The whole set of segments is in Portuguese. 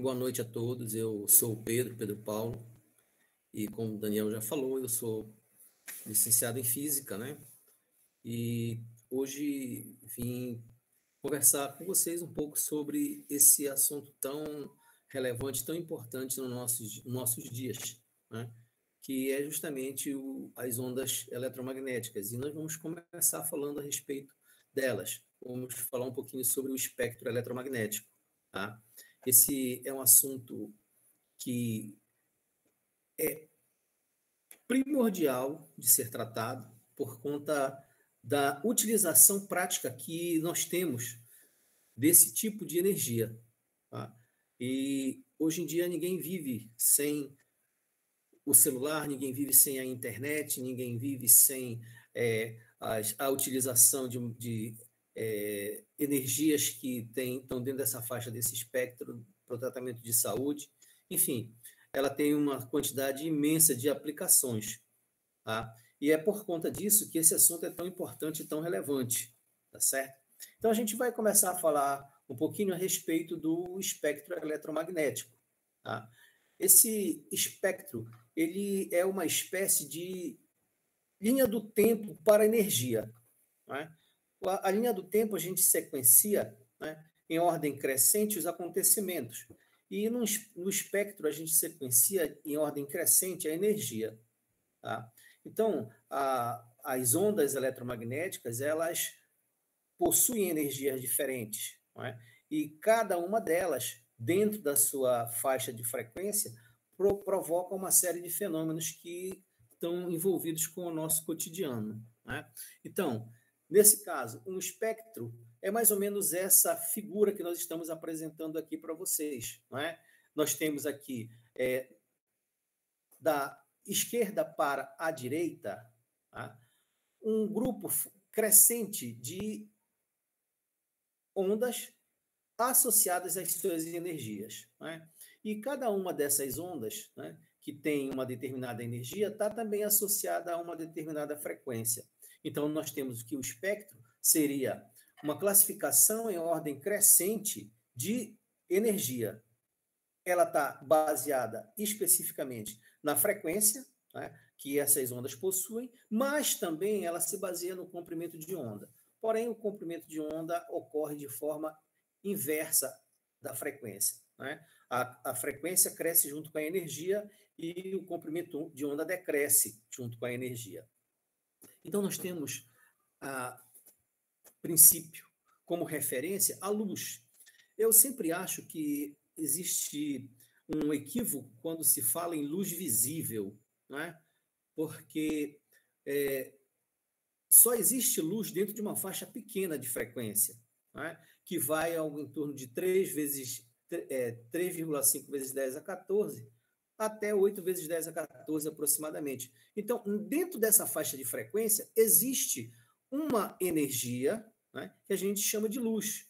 Boa noite a todos. Eu sou o Pedro Paulo, e como o Daniel já falou, eu sou licenciado em Física, né? E hoje vim conversar com vocês um pouco sobre esse assunto tão relevante, tão importante nos nossos dias, né? Que é justamente as ondas eletromagnéticas. E nós vamos começar falando a respeito delas. Vamos falar um pouquinho sobre o espectro eletromagnético, tá? Esse é um assunto que é primordial de ser tratado por conta da utilização prática que nós temos desse tipo de energia. Tá? E hoje em dia ninguém vive sem o celular, ninguém vive sem a internet, ninguém vive sem a utilização de energias que estão dentro dessa faixa desse espectro para o tratamento de saúde. Enfim, ela tem uma quantidade imensa de aplicações. Tá? E é por conta disso que esse assunto é tão importante e tão relevante. Tá certo? Então, a gente vai começar a falar um pouquinho a respeito do espectro eletromagnético. Tá? Esse espectro, ele é uma espécie de linha do tempo para a energia. Né? A linha do tempo a gente sequencia, né, em ordem crescente os acontecimentos. E no espectro a gente sequencia em ordem crescente a energia. Tá? Então, as ondas eletromagnéticas, elas possuem energias diferentes. Não é? E cada uma delas, dentro da sua faixa de frequência, provoca uma série de fenômenos que estão envolvidos com o nosso cotidiano. Não é? Então, nesse caso, um espectro é mais ou menos essa figura que nós estamos apresentando aqui para vocês. Não é? Nós temos aqui, da esquerda para a direita, tá? Um grupo crescente de ondas associadas às suas energias. Né? E cada uma dessas ondas, né, que tem uma determinada energia, está também associada a uma determinada frequência. Então, nós temos que o espectro seria uma classificação em ordem crescente de energia. Ela está baseada especificamente na frequência, né, que essas ondas possuem, mas também ela se baseia no comprimento de onda. Porém, o comprimento de onda ocorre de forma inversa da frequência. Né? A frequência cresce junto com a energia e o comprimento de onda decresce junto com a energia. Então, nós temos, a princípio, como referência, a luz. Eu sempre acho que existe um equívoco quando se fala em luz visível, né? Porque só existe luz dentro de uma faixa pequena de frequência, né? Que vai algo em torno de 3,5 vezes 10 a 14, até 8 vezes 10 a 14 aproximadamente. Então, dentro dessa faixa de frequência, existe uma energia, né, que a gente chama de luz.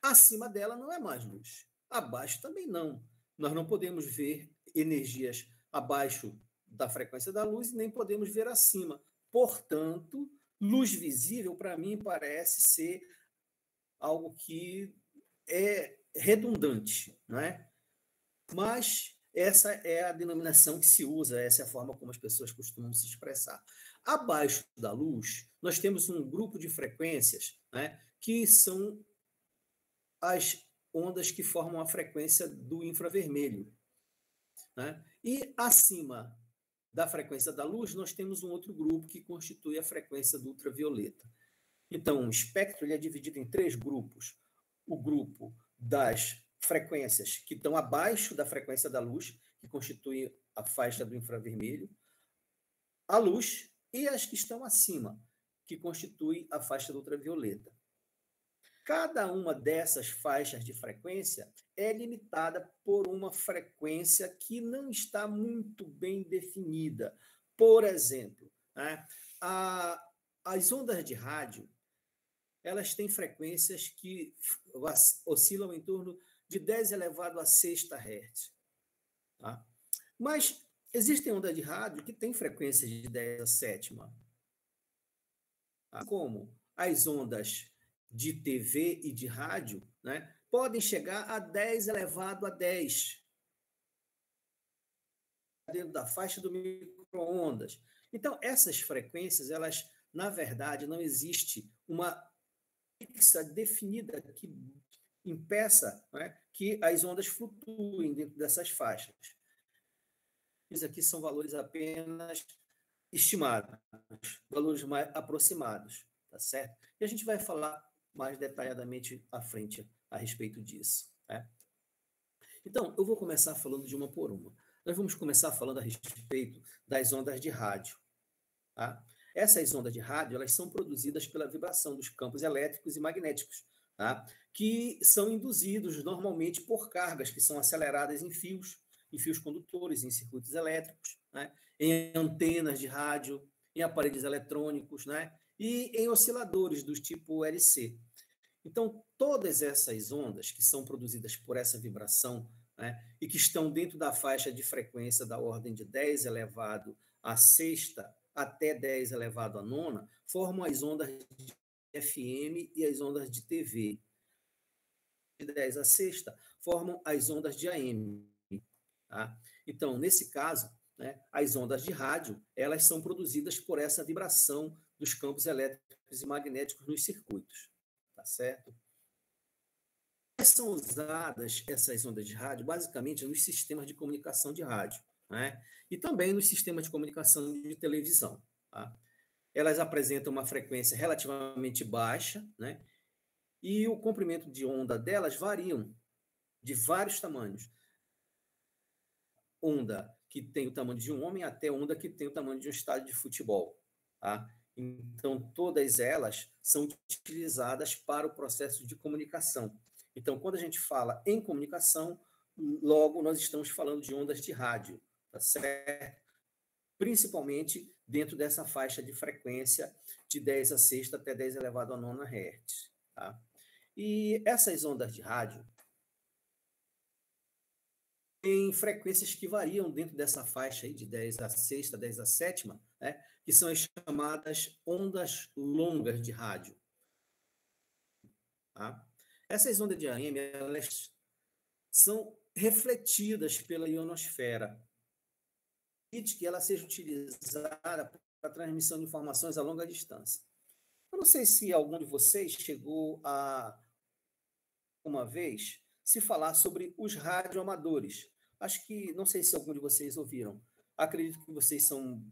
Acima dela não é mais luz. Abaixo também não. Nós não podemos ver energias abaixo da frequência da luz e nem podemos ver acima. Portanto, luz visível, para mim, parece ser algo que é redundante, não é? Mas essa é a denominação que se usa, essa é a forma como as pessoas costumam se expressar. Abaixo da luz, nós temos um grupo de frequências, né, que são as ondas que formam a frequência do infravermelho. Né? E acima da frequência da luz, nós temos um outro grupo que constitui a frequência do ultravioleta. Então, o espectro ele é dividido em 3 grupos. O grupo das frequências que estão abaixo da frequência da luz, que constitui a faixa do infravermelho, a luz, e as que estão acima, que constitui a faixa do ultravioleta. Cada uma dessas faixas de frequência é limitada por uma frequência que não está muito bem definida. Por exemplo, né, as ondas de rádio, elas têm frequências que oscilam em torno de 10 elevado a sexta Hz. Tá? Mas existem ondas de rádio que têm frequências de 10 a sétima. Tá? Como as ondas de TV e de rádio, né, podem chegar a 10 elevado a 10, dentro da faixa do micro-ondas. Então, essas frequências, elas, na verdade, não existe uma fixa definida que impeça, né, que as ondas flutuem dentro dessas faixas. Isso aqui são valores apenas estimados, valores mais aproximados, tá certo? E a gente vai falar mais detalhadamente à frente a respeito disso, né? Então, eu vou começar falando de uma por uma. Nós vamos começar falando a respeito das ondas de rádio, tá? Essas ondas de rádio, elas são produzidas pela vibração dos campos elétricos e magnéticos, tá? Que são induzidos normalmente por cargas que são aceleradas em fios condutores, em circuitos elétricos, né? Em antenas de rádio, em aparelhos eletrônicos, né? E em osciladores do tipo LC. Então, todas essas ondas que são produzidas por essa vibração, né, e que estão dentro da faixa de frequência da ordem de 10 elevado à sexta até 10 elevado à nona, formam as ondas de FM e as ondas de TV. De 10 a sexta, formam as ondas de AM. Tá? Então, nesse caso, né, as ondas de rádio, elas são produzidas por essa vibração dos campos elétricos e magnéticos nos circuitos. Tá certo? São usadas essas ondas de rádio basicamente nos sistemas de comunicação de rádio, né? E também nos sistemas de comunicação de televisão. Tá? Elas apresentam uma frequência relativamente baixa, né? E o comprimento de onda delas variam de vários tamanhos. Onda que tem o tamanho de um homem até onda que tem o tamanho de um estádio de futebol. Tá? Então, todas elas são utilizadas para o processo de comunicação. Então, quando a gente fala em comunicação, logo nós estamos falando de ondas de rádio, tá certo? Principalmente dentro dessa faixa de frequência de 10 a sexta até 10 elevado a nona Hz. Tá? E essas ondas de rádio têm frequências que variam dentro dessa faixa aí de 10 a sexta, 10 a sétima, né? Que são as chamadas ondas longas de rádio. Tá? Essas ondas de AM, elas são refletidas pela ionosfera e que ela seja utilizada para a transmissão de informações a longa distância. Eu não sei se algum de vocês chegou a, uma vez, se falar sobre os radioamadores. Acho que, não sei se algum de vocês ouviram. Acredito que vocês são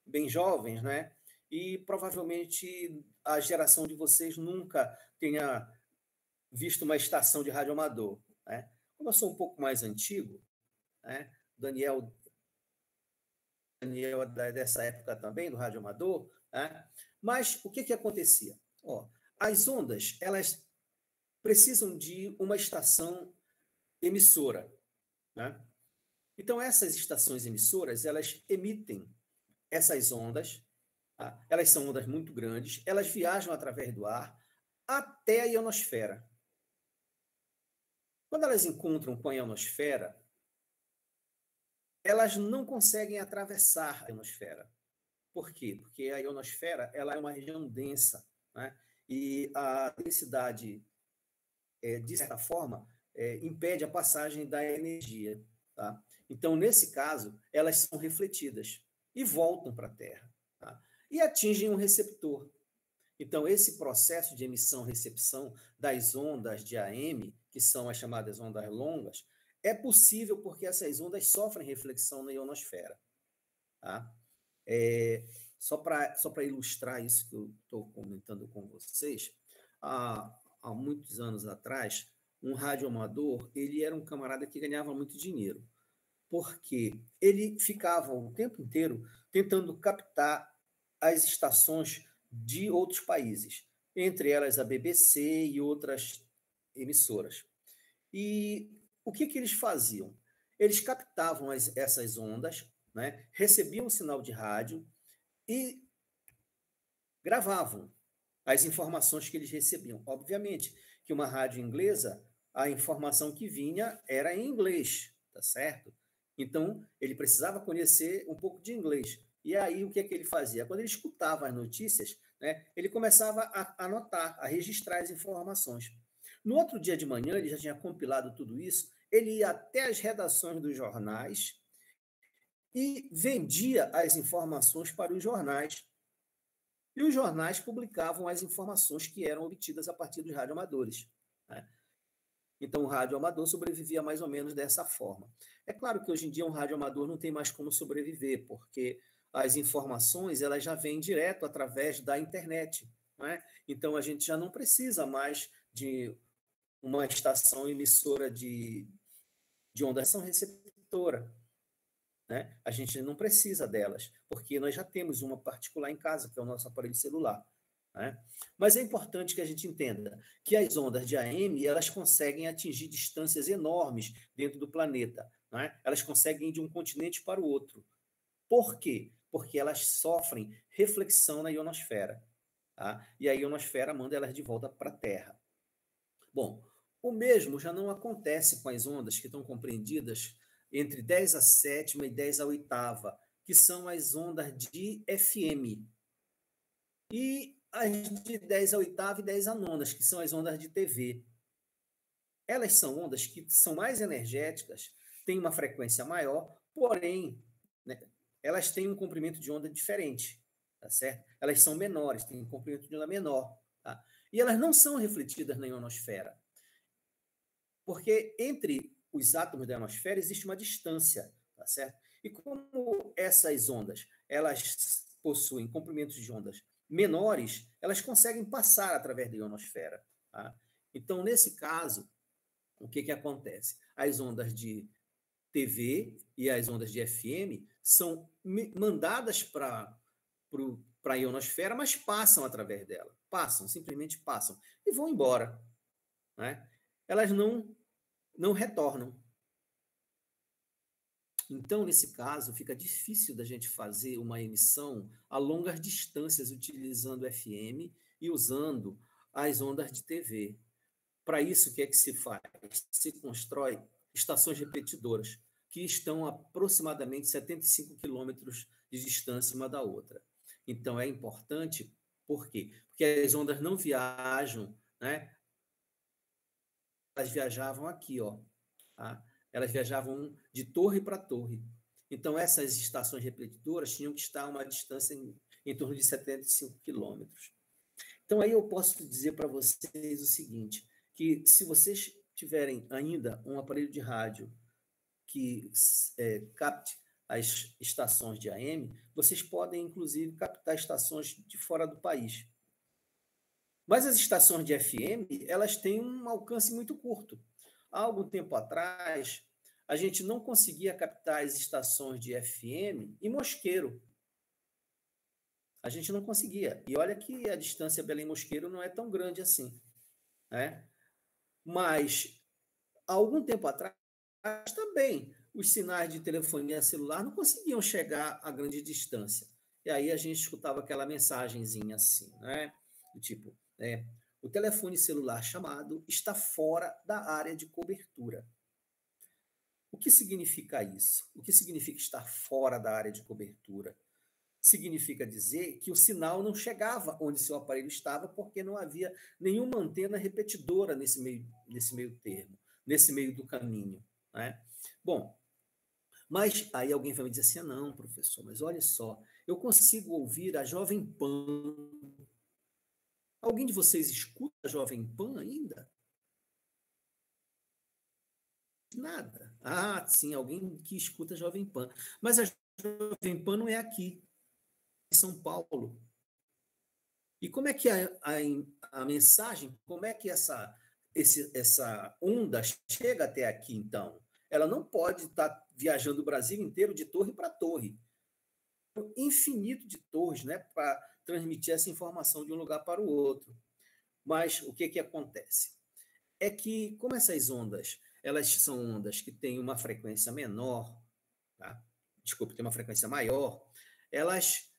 bem jovens, né? E provavelmente a geração de vocês nunca tenha visto uma estação de radioamador, né? Como eu sou um pouco mais antigo, né? Daniel é dessa época também, do radioamador, né? Mas o que que acontecia? Ó, as ondas, elas precisam de uma estação emissora, né? Então, essas estações emissoras, elas emitem essas ondas, tá? Elas são ondas muito grandes, elas viajam através do ar até a ionosfera. Quando elas encontram com a ionosfera, elas não conseguem atravessar a ionosfera. Por quê? Porque a ionosfera ela é uma região densa, né? E a densidade, de certa forma, impede a passagem da energia. Tá? Então, nesse caso, elas são refletidas e voltam para a Terra. Tá? E atingem um receptor. Então, esse processo de emissão-recepção das ondas de AM, que são as chamadas ondas longas, é possível porque essas ondas sofrem reflexão na ionosfera. Tá? Só para ilustrar isso que eu estou comentando com vocês, há muitos anos atrás, um radioamador, ele era um camarada que ganhava muito dinheiro, porque ele ficava o tempo inteiro tentando captar as estações de outros países, entre elas a BBC e outras emissoras. E o que que eles faziam? Eles captavam essas ondas, né, recebiam um sinal de rádio e gravavam as informações que eles recebiam. Obviamente que uma rádio inglesa, a informação que vinha era em inglês, tá certo? Então, ele precisava conhecer um pouco de inglês. E aí, o que é que ele fazia? Quando ele escutava as notícias, né, ele começava a anotar, a registrar as informações. No outro dia de manhã, ele já tinha compilado tudo isso, ele ia até as redações dos jornais e vendia as informações para os jornais. E os jornais publicavam as informações que eram obtidas a partir dos radioamadores, né? Então, o radioamador sobrevivia mais ou menos dessa forma. É claro que hoje em dia um radioamador não tem mais como sobreviver, porque as informações elas já vêm direto através da internet, né? Então, a gente já não precisa mais de uma estação emissora de onda receptora, né? A gente não precisa delas, porque nós já temos uma particular em casa, que é o nosso aparelho celular, né? Mas é importante que a gente entenda que as ondas de AM elas conseguem atingir distâncias enormes dentro do planeta, né? Elas conseguem ir de um continente para o outro. Por quê? Porque elas sofrem reflexão na ionosfera, tá? E a ionosfera manda elas de volta para a Terra. Bom, o mesmo já não acontece com as ondas que estão compreendidas entre 10 a sétima e 10 a oitava, que são as ondas de FM. E as de 10 a oitava e 10 a nonas, que são as ondas de TV. Elas são ondas que são mais energéticas, têm uma frequência maior, porém, né, elas têm um comprimento de onda diferente, tá certo? Elas são menores, têm um comprimento de onda menor, tá? E elas não são refletidas na ionosfera. Porque entre os átomos da ionosfera existe uma distância, tá certo? E como essas ondas, elas possuem comprimentos de ondas menores, elas conseguem passar através da ionosfera, tá? Então, nesse caso, o que acontece? As ondas de TV e as ondas de FM são mandadas para a ionosfera, mas passam através dela. Passam, simplesmente passam. E vão embora, né? Elas não retornam. Então, nesse caso, fica difícil da gente fazer uma emissão a longas distâncias utilizando FM e usando as ondas de TV. Para isso, o que é que se faz? Se constrói estações repetidoras, que estão a aproximadamente 75 quilômetros de distância uma da outra. Então, é importante, por quê? Porque as ondas não viajam, né? Elas viajavam aqui, ó, tá? Elas viajavam de torre para torre. Então, essas estações repetidoras tinham que estar a uma distância em torno de 75 quilômetros. Então, aí eu posso dizer para vocês o seguinte, que se vocês tiverem ainda um aparelho de rádio que capte as estações de AM, vocês podem, inclusive, captar estações de fora do país. Mas as estações de FM, elas têm um alcance muito curto. Há algum tempo atrás, a gente não conseguia captar as estações de FM em Mosqueiro. A gente não conseguia. E olha que a distância Belém-Mosqueiro não é tão grande assim, né? Mas, há algum tempo atrás, também, os sinais de telefonia celular não conseguiam chegar a grande distância. E aí a gente escutava aquela mensagenzinha assim, né? Do tipo, o telefone celular chamado está fora da área de cobertura. O que significa isso? O que significa estar fora da área de cobertura? Significa dizer que o sinal não chegava onde seu aparelho estava porque não havia nenhuma antena repetidora nesse meio termo, nesse meio do caminho, né? Bom, mas aí alguém vai me dizer assim, não, professor, mas olha só, eu consigo ouvir a Jovem Pan. Alguém de vocês escuta a Jovem Pan ainda? Nada. Ah, sim, alguém que escuta a Jovem Pan. Mas a Jovem Pan não é aqui, em São Paulo. E como é que a mensagem, como é que essa onda chega até aqui, então? Ela não pode estar viajando o Brasil inteiro de torre para torre. Um infinito de torres, né, para transmitir essa informação de um lugar para o outro. Mas o que acontece? É que, como essas ondas, elas são ondas que têm uma frequência menor, tá? Desculpe, tem uma frequência maior, elas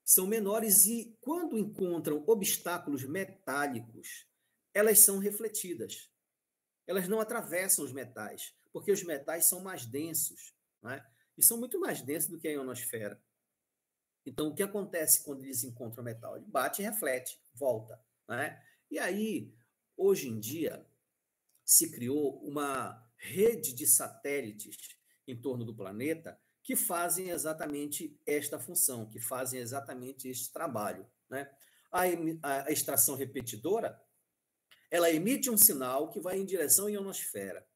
são menores e, quando encontram obstáculos metálicos, elas são refletidas. Elas não atravessam os metais, porque os metais são mais densos, né? E são muito mais densos do que a ionosfera. Então, o que acontece quando eles encontram o metal? Ele bate e reflete, volta, né? E aí, hoje em dia, se criou uma rede de satélites em torno do planeta que fazem exatamente esta função, que fazem exatamente este trabalho, né? A extração repetidora, ela emite um sinal que vai em direção à ionosfera,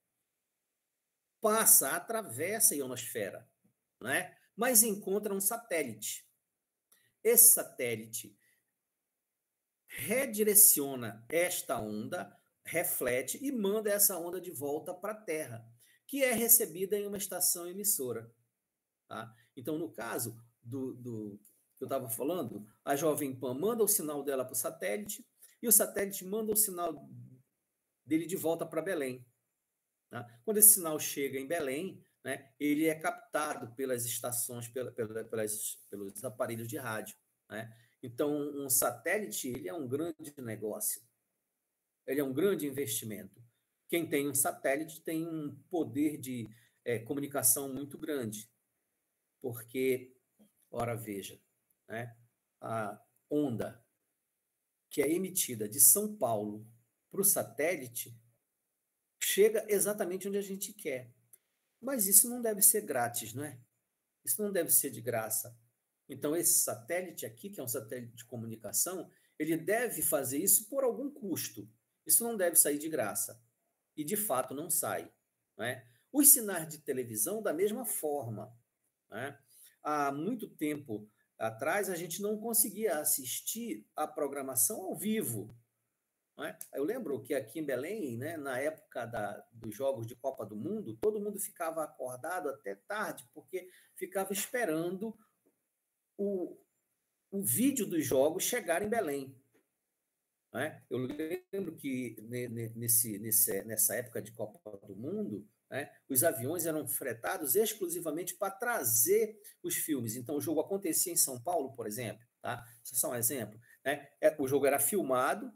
passa, atravessa a ionosfera, né? Mas encontra um satélite. Esse satélite redireciona esta onda, reflete e manda essa onda de volta para a Terra, que é recebida em uma estação emissora. Tá? Então, no caso do que eu estava falando, a Jovem Pan manda o sinal dela para o satélite e o satélite manda o sinal dele de volta para Belém. Tá? Quando esse sinal chega em Belém, né, ele é captado pelas estações, pelos aparelhos de rádio. Né? Então, um satélite ele é um grande negócio, ele é um grande investimento. Quem tem um satélite tem um poder de comunicação muito grande, porque, ora veja, né, a onda que é emitida de São Paulo para o satélite chega exatamente onde a gente quer. Mas isso não deve ser grátis, não é? Isso não deve ser de graça. Então, esse satélite aqui, que é um satélite de comunicação, ele deve fazer isso por algum custo. Isso não deve sair de graça. E, de fato, não sai. Não é? Os sinais de televisão, da mesma forma. Não é? Há muito tempo atrás, a gente não conseguia assistir a programação ao vivo. Não é? Eu lembro que aqui em Belém, né, na época dos Jogos de Copa do Mundo, todo mundo ficava acordado até tarde, porque ficava esperando o, o vídeo dos jogos chegar em Belém. Né? Eu lembro que nessa época de Copa do Mundo, né, os aviões eram fretados exclusivamente para trazer os filmes. Então, o jogo acontecia em São Paulo, por exemplo. Tá? Isso é só um exemplo. Né? O jogo era filmado,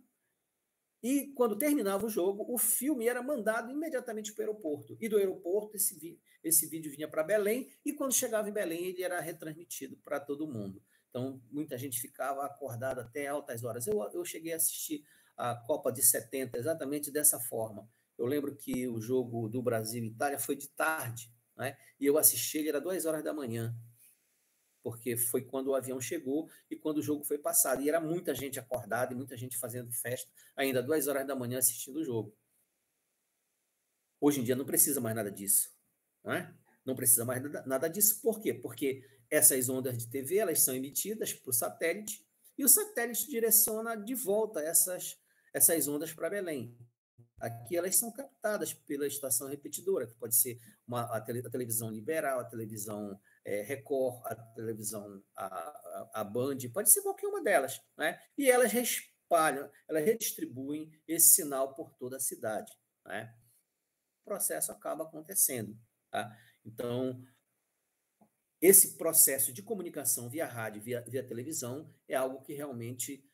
e quando terminava o jogo, o filme era mandado imediatamente para o aeroporto. E do aeroporto, esse vídeo vinha para Belém, e quando chegava em Belém, ele era retransmitido para todo mundo. Então, muita gente ficava acordada até altas horas. Eu cheguei a assistir a Copa de 70 exatamente dessa forma. Eu lembro que o jogo do Brasil e Itália foi de tarde, né? E eu assisti, ele era 2 horas da manhã, porque foi quando o avião chegou e quando o jogo foi passado. E era muita gente acordada e muita gente fazendo festa, ainda 2 horas da manhã assistindo o jogo. Hoje em dia não precisa mais nada disso. Não é? Não precisa mais nada disso. Por quê? Porque essas ondas de TV elas são emitidas para o satélite e o satélite direciona de volta essas ondas para Belém. Aqui elas são captadas pela estação repetidora, que pode ser a televisão liberal, a televisão Record, a televisão a Band, pode ser qualquer uma delas. Né? E elas espalham, elas redistribuem esse sinal por toda a cidade. Né? O processo acaba acontecendo. Tá? Então, esse processo de comunicação via rádio, via televisão, é algo que realmente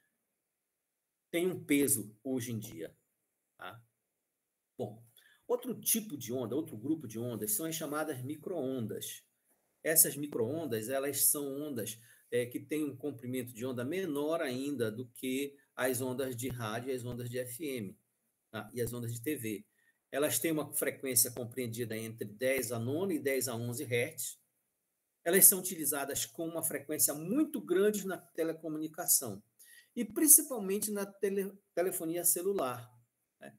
tem um peso hoje em dia. Tá? Bom, outro tipo de onda, outro grupo de ondas são as chamadas microondas. Essas microondas, elas são ondas que têm um comprimento de onda menor ainda do que as ondas de rádio e as ondas de FM, tá? E as ondas de TV. Elas têm uma frequência compreendida entre 10 a 9 e 10 a 11 Hz. Elas são utilizadas com uma frequência muito grande na telecomunicação e principalmente na telefonia celular. Né?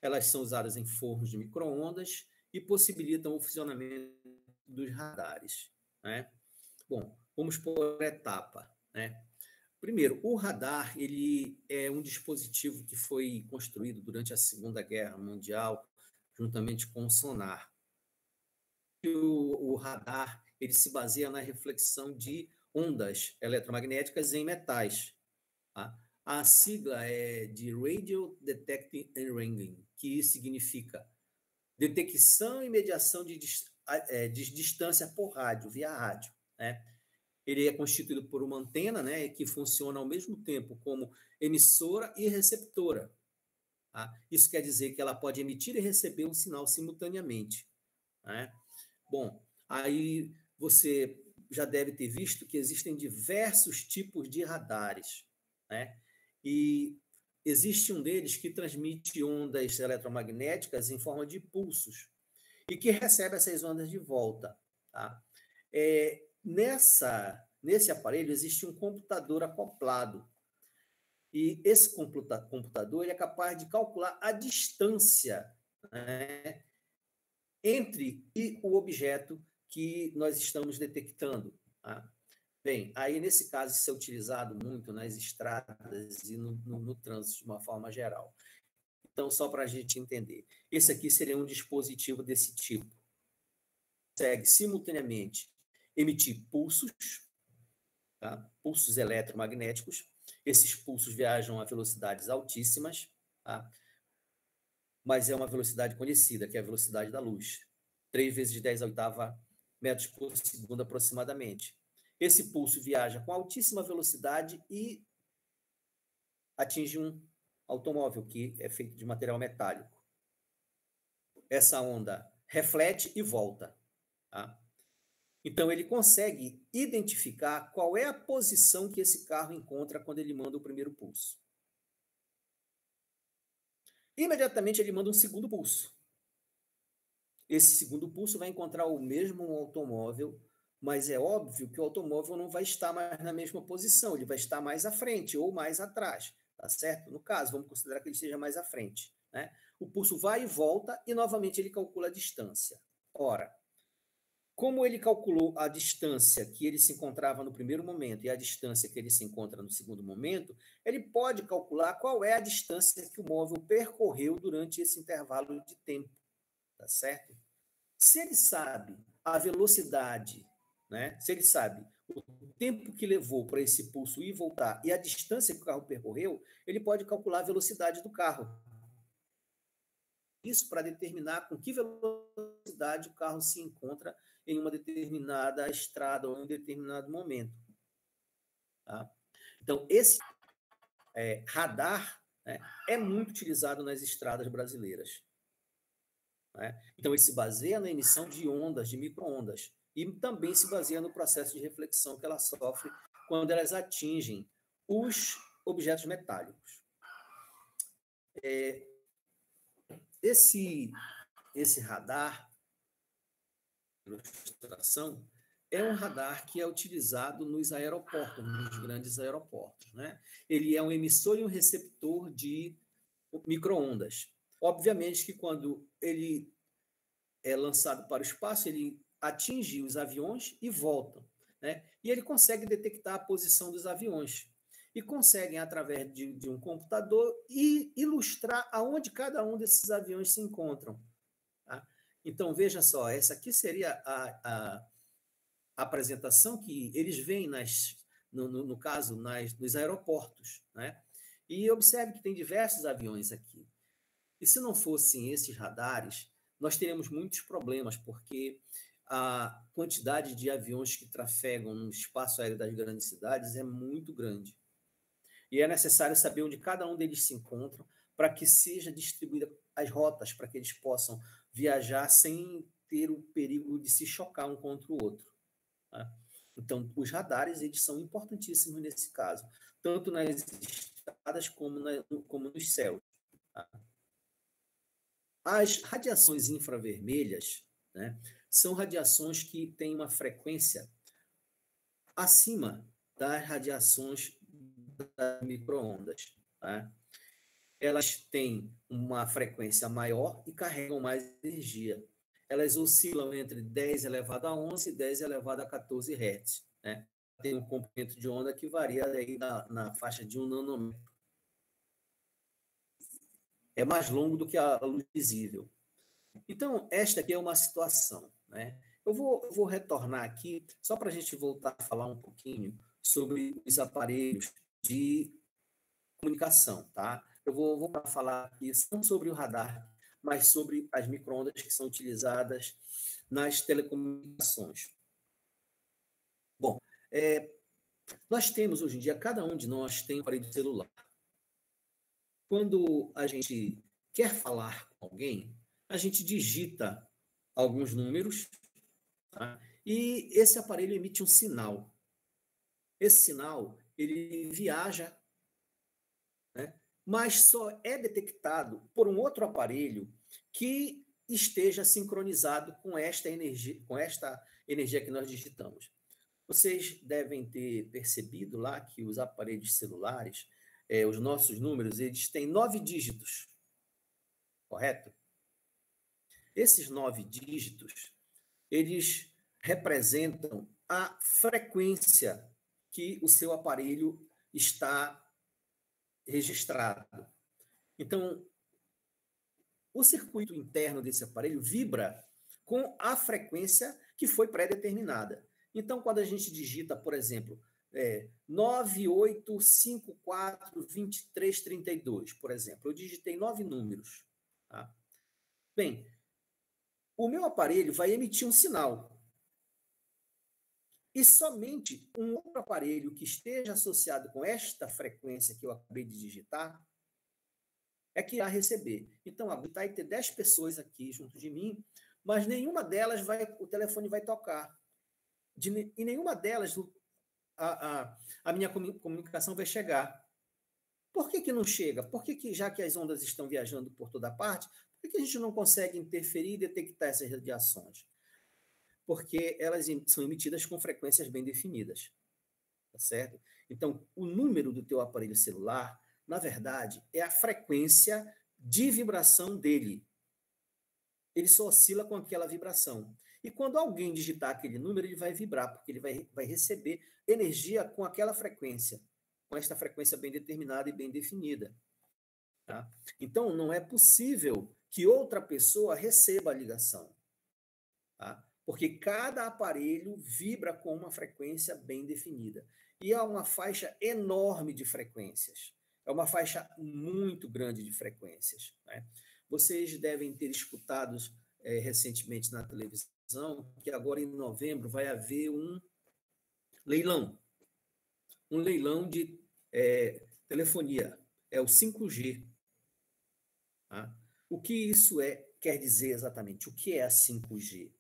Elas são usadas em fornos de micro-ondas e possibilitam o funcionamento dos radares. Né? Bom, vamos por etapa. Né? Primeiro, o radar ele é um dispositivo que foi construído durante a Segunda Guerra Mundial, juntamente com o sonar. O radar ele se baseia na reflexão de ondas eletromagnéticas em metais. Tá? A sigla é de Radio Detecting and Ranging, que significa detecção e mediação de distância por rádio, via rádio. Né? Ele é constituído por uma antena, né, que funciona ao mesmo tempo como emissora e receptora. Tá? Isso quer dizer que ela pode emitir e receber um sinal simultaneamente. Né? Bom, aí você já deve ter visto que existem diversos tipos de radares. Né? E existe um deles que transmite ondas eletromagnéticas em forma de pulsos e que recebe essas ondas de volta. Tá? Nesse aparelho existe um computador acoplado. E esse computador ele é capaz de calcular a distância, né, entre o objeto que nós estamos detectando. Tá? Bem, aí nesse caso isso é utilizado muito nas estradas e no trânsito de uma forma geral. Então, só para a gente entender, esse aqui seria um dispositivo desse tipo. Consegue simultaneamente emitir pulsos, tá? Pulsos eletromagnéticos. Esses pulsos viajam a velocidades altíssimas, tá? Mas é uma velocidade conhecida, que é a velocidade da luz. 3 vezes 10 a oitava metros por segundo aproximadamente. Esse pulso viaja com altíssima velocidade e atinge um automóvel que é feito de material metálico. Essa onda reflete e volta. Tá? Então, ele consegue identificar qual é a posição que esse carro encontra quando ele manda o primeiro pulso. Imediatamente, ele manda um segundo pulso. Esse segundo pulso vai encontrar o mesmo automóvel, mas é óbvio que o automóvel não vai estar mais na mesma posição, ele vai estar mais à frente ou mais atrás, tá certo? No caso, vamos considerar que ele esteja mais à frente, né? O pulso vai e volta e novamente ele calcula a distância. Ora, como ele calculou a distância que ele se encontrava no primeiro momento e a distância que ele se encontra no segundo momento, ele pode calcular qual é a distância que o móvel percorreu durante esse intervalo de tempo, tá certo? Se ele sabe a velocidade, né? Se ele sabe o tempo que levou para esse pulso ir e voltar e a distância que o carro percorreu, ele pode calcular a velocidade do carro. Isso para determinar com que velocidade o carro se encontra em uma determinada estrada ou em um determinado momento. Tá? Então, esse radar, né, é muito utilizado nas estradas brasileiras. Né? Então, ele se baseia na emissão de ondas, de micro-ondas, e também se baseia no processo de reflexão que ela sofre quando elas atingem os objetos metálicos. Esse radar, ilustração, é um radar que é utilizado nos aeroportos, nos grandes aeroportos. Né? Ele é um emissor e um receptor de micro-ondas. Obviamente que quando ele é lançado para o espaço, ele atinge os aviões e volta. Né? E ele consegue detectar a posição dos aviões. E conseguem, através de um computador, ilustrar aonde cada um desses aviões se encontram. Tá? Então, veja só, essa aqui seria a apresentação que eles veem, no caso, nos aeroportos. Né? E observe que tem diversos aviões aqui. E se não fossem esses radares, nós teríamos muitos problemas, porque a quantidade de aviões que trafegam no espaço aéreo das grandes cidades é muito grande. E é necessário saber onde cada um deles se encontra para que seja distribuída as rotas, para que eles possam viajar sem ter o perigo de se chocar um contra o outro. Tá? Então, os radares eles são importantíssimos nesse caso, tanto nas estradas como nos céus. Tá? As radiações infravermelhas, né, são radiações que têm uma frequência acima das radiações das microondas. Tá? Elas têm uma frequência maior e carregam mais energia. Elas oscilam entre 10 elevado a 11 e 10 elevado a 14 Hz. Né? Tem um comprimento de onda que varia aí na faixa de 1 nanômetro. É mais longo do que a luz visível. Então, esta aqui é uma situação. Né? Eu vou retornar aqui, só para a gente voltar a falar um pouquinho sobre os aparelhos de comunicação. Tá? Eu vou falar aqui não sobre o radar, mas sobre as microondas que são utilizadas nas telecomunicações. Bom, nós temos hoje em dia, cada um de nós tem um aparelho celular. Quando a gente quer falar com alguém, a gente digita alguns números, tá? E esse aparelho emite um sinal. Esse sinal, ele viaja, né, mas só é detectado por um outro aparelho que esteja sincronizado com esta energia que nós digitamos. Vocês devem ter percebido lá que os aparelhos celulares, os nossos números, eles têm 9 dígitos, correto? Esses 9 dígitos, eles representam a frequência que o seu aparelho está registrado. Então, o circuito interno desse aparelho vibra com a frequência que foi pré-determinada. Então, quando a gente digita, por exemplo, 98542332, por exemplo, eu digitei 9 números. Tá? Bem, o meu aparelho vai emitir um sinal. E somente um outro aparelho que esteja associado com esta frequência que eu acabei de digitar é que irá receber. Então, vai ter 10 pessoas aqui junto de mim, mas nenhuma delas o telefone vai tocar. E nenhuma delas a minha comunicação vai chegar. Por que não chega? Por que, já que as ondas estão viajando por toda parte, por que a gente não consegue interferir e detectar essas radiações? Porque elas são emitidas com frequências bem definidas, tá certo? Então, o número do teu aparelho celular, na verdade, é a frequência de vibração dele. Ele só oscila com aquela vibração. E quando alguém digitar aquele número, ele vai vibrar, porque ele vai receber energia com aquela frequência, com esta frequência bem determinada e bem definida. Tá? Então, não é possível que outra pessoa receba a ligação. Tá? Porque cada aparelho vibra com uma frequência bem definida. E há uma faixa enorme de frequências. É uma faixa muito grande de frequências. Né? Vocês devem ter escutado recentemente na televisão que agora em novembro vai haver um leilão. Um leilão de telefonia. É o 5G. Tá? O que isso quer dizer exatamente? O que é a 5G?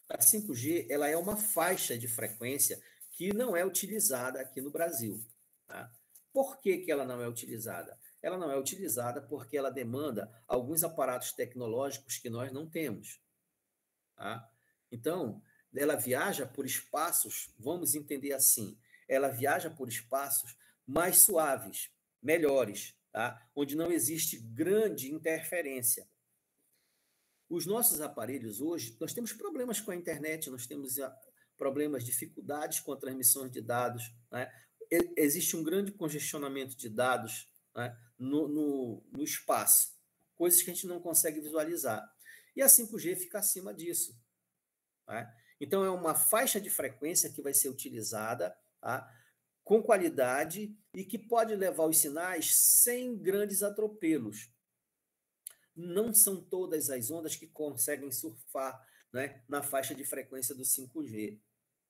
A 5G ela é uma faixa de frequência que não é utilizada aqui no Brasil. Tá? Por que ela não é utilizada? Ela não é utilizada porque ela demanda alguns aparatos tecnológicos que nós não temos. Tá? Então, ela viaja por espaços, vamos entender assim, ela viaja por espaços mais suaves, melhores, tá? Onde não existe grande interferência. Os nossos aparelhos hoje, nós temos problemas com a internet, nós temos problemas, dificuldades com a transmissão de dados, né? Existe um grande congestionamento de dados, né, no espaço, coisas que a gente não consegue visualizar. E a 5G fica acima disso. Né? Então, é uma faixa de frequência que vai ser utilizada, tá, com qualidade e que pode levar os sinais sem grandes atropelos. Não são todas as ondas que conseguem surfar, né, na faixa de frequência do 5G.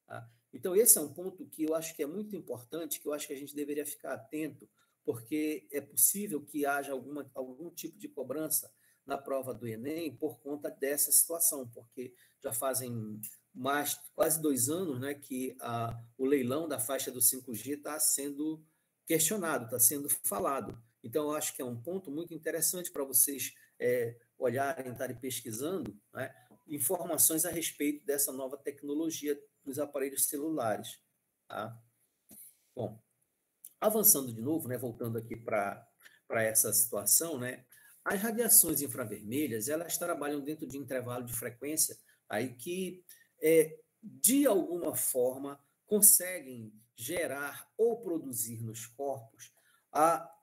Tá? Então, esse é um ponto que eu acho que é muito importante, que eu acho que a gente deveria ficar atento, porque é possível que haja algum tipo de cobrança na prova do Enem por conta dessa situação, porque já fazem quase 2 anos, né, que o leilão da faixa do 5G está sendo questionado, está sendo falado. Então, eu acho que é um ponto muito interessante para vocês olharem, estarem pesquisando, né, informações a respeito dessa nova tecnologia dos aparelhos celulares. Tá? Bom, avançando de novo, né, voltando aqui para essa situação, né, as radiações infravermelhas, elas trabalham dentro de intervalo de frequência aí que, de alguma forma, conseguem gerar ou produzir nos corpos a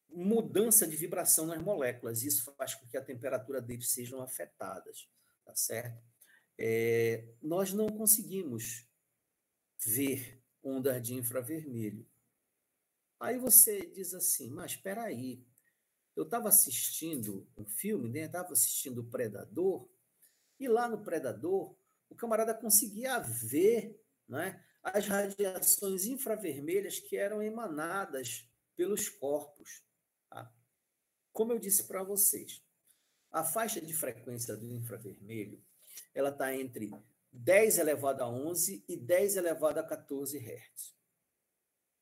mudança de vibração nas moléculas. Isso faz com que a temperatura deles sejam afetadas, tá certo? Nós não conseguimos ver ondas de infravermelho. Aí você diz assim, mas espera aí, eu estava assistindo um filme, né? Estava assistindo o Predador, e lá no Predador, o camarada conseguia ver, né, as radiações infravermelhas que eram emanadas pelos corpos. Tá? Como eu disse para vocês, a faixa de frequência do infravermelho ela está entre 10 elevado a 11 e 10 elevado a 14 Hz.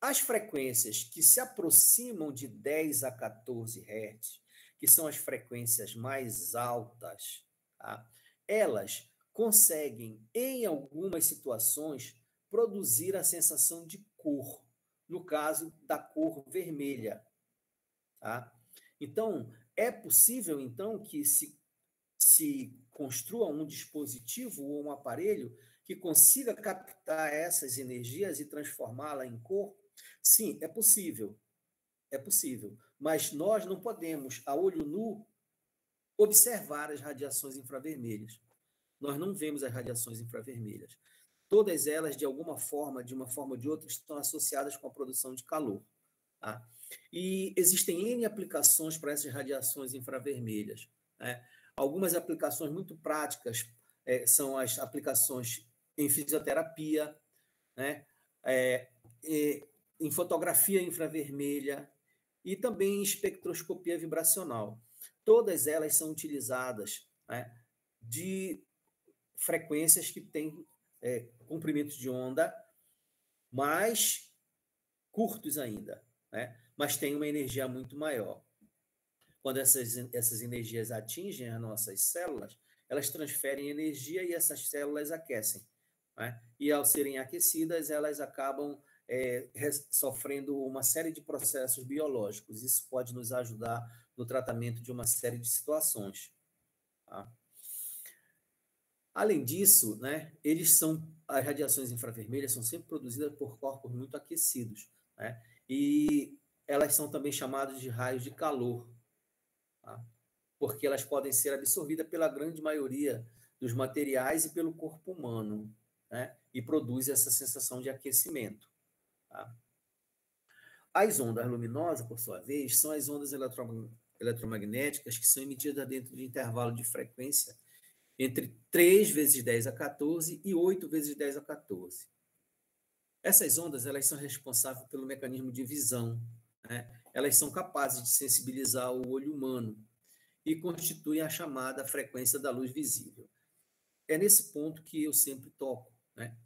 As frequências que se aproximam de 10 a 14 Hz, que são as frequências mais altas, tá? Elas conseguem, em algumas situações, produzir a sensação de cor, no caso da cor vermelha. Tá? Então, é possível, então, que se construa um dispositivo ou um aparelho que consiga captar essas energias e transformá-la em cor? Sim, é possível. É possível. Mas nós não podemos, a olho nu, observar as radiações infravermelhas. Nós não vemos as radiações infravermelhas. Todas elas, de alguma forma, de uma forma ou de outra, estão associadas com a produção de calor. Tá? E existem N aplicações para essas radiações infravermelhas. Né? Algumas aplicações muito práticas são as aplicações em fisioterapia, né? Em fotografia infravermelha e também em espectroscopia vibracional. Todas elas são utilizadas, né, de frequências que têm comprimentos de onda mais curtos ainda, né? Mas tem uma energia muito maior. Quando essas energias atingem as nossas células, elas transferem energia e essas células aquecem. Né? E ao serem aquecidas, elas acabam sofrendo uma série de processos biológicos. Isso pode nos ajudar no tratamento de uma série de situações. Tá? Além disso, né, as radiações infravermelhas são sempre produzidas por corpos muito aquecidos, né? E elas são também chamadas de raios de calor, tá? Porque elas podem ser absorvidas pela grande maioria dos materiais e pelo corpo humano, né? E produz essa sensação de aquecimento. Tá? As ondas luminosas, por sua vez, são as ondas eletromagnéticas que são emitidas dentro de intervalo de frequência entre 3 vezes 10 a 14 e 8 vezes 10 a 14. Essas ondas elas são responsáveis pelo mecanismo de visão. Né? Elas são capazes de sensibilizar o olho humano e constituem a chamada frequência da luz visível. É nesse ponto que eu sempre toco, né?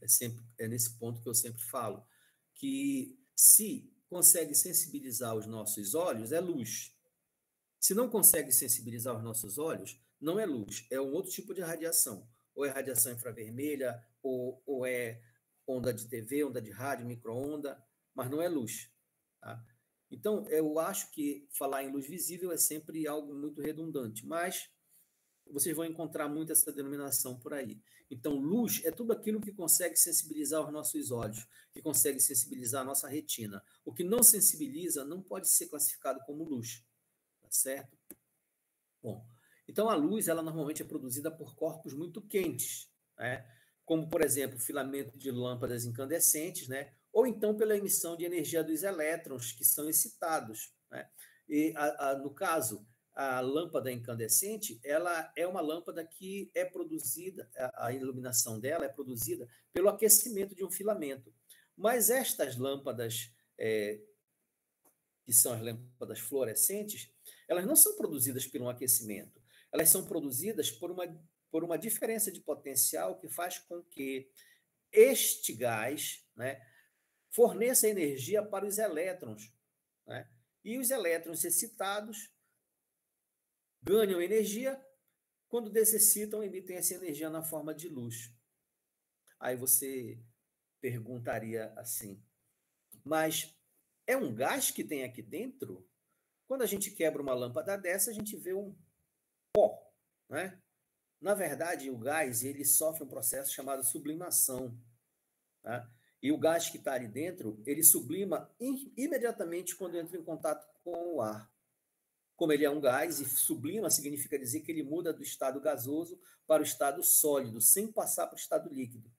É nesse ponto que eu sempre falo, que se consegue sensibilizar os nossos olhos, é luz. Se não consegue sensibilizar os nossos olhos, não é luz, é um outro tipo de radiação. Ou é radiação infravermelha, ou é onda de TV, onda de rádio, micro-onda, mas não é luz. Tá? Então, eu acho que falar em luz visível é sempre algo muito redundante, mas vocês vão encontrar muito essa denominação por aí. Então, luz é tudo aquilo que consegue sensibilizar os nossos olhos, que consegue sensibilizar a nossa retina. O que não sensibiliza não pode ser classificado como luz, tá certo? Bom, então a luz, ela normalmente é produzida por corpos muito quentes, né? Como, por exemplo, filamento de lâmpadas incandescentes, né? Ou então pela emissão de energia dos elétrons que são excitados, né? E, no caso, a lâmpada incandescente, ela é uma lâmpada que é produzida, a iluminação dela é produzida pelo aquecimento de um filamento. Mas estas lâmpadas, que são as lâmpadas fluorescentes, elas não são produzidas por um aquecimento. Elas são produzidas por uma diferença de potencial que faz com que este gás, né, forneça energia para os elétrons. Né? E os elétrons excitados ganham energia, quando necessitam, emitem essa energia na forma de luz. Aí você perguntaria assim, mas é um gás que tem aqui dentro? Quando a gente quebra uma lâmpada dessa, a gente vê um pó, né? Na verdade, o gás ele sofre um processo chamado sublimação, tá? E o gás que está ali dentro, ele sublima imediatamente quando entra em contato com o ar. Como ele é um gás e sublima, significa dizer que ele muda do estado gasoso para o estado sólido, sem passar para o estado líquido.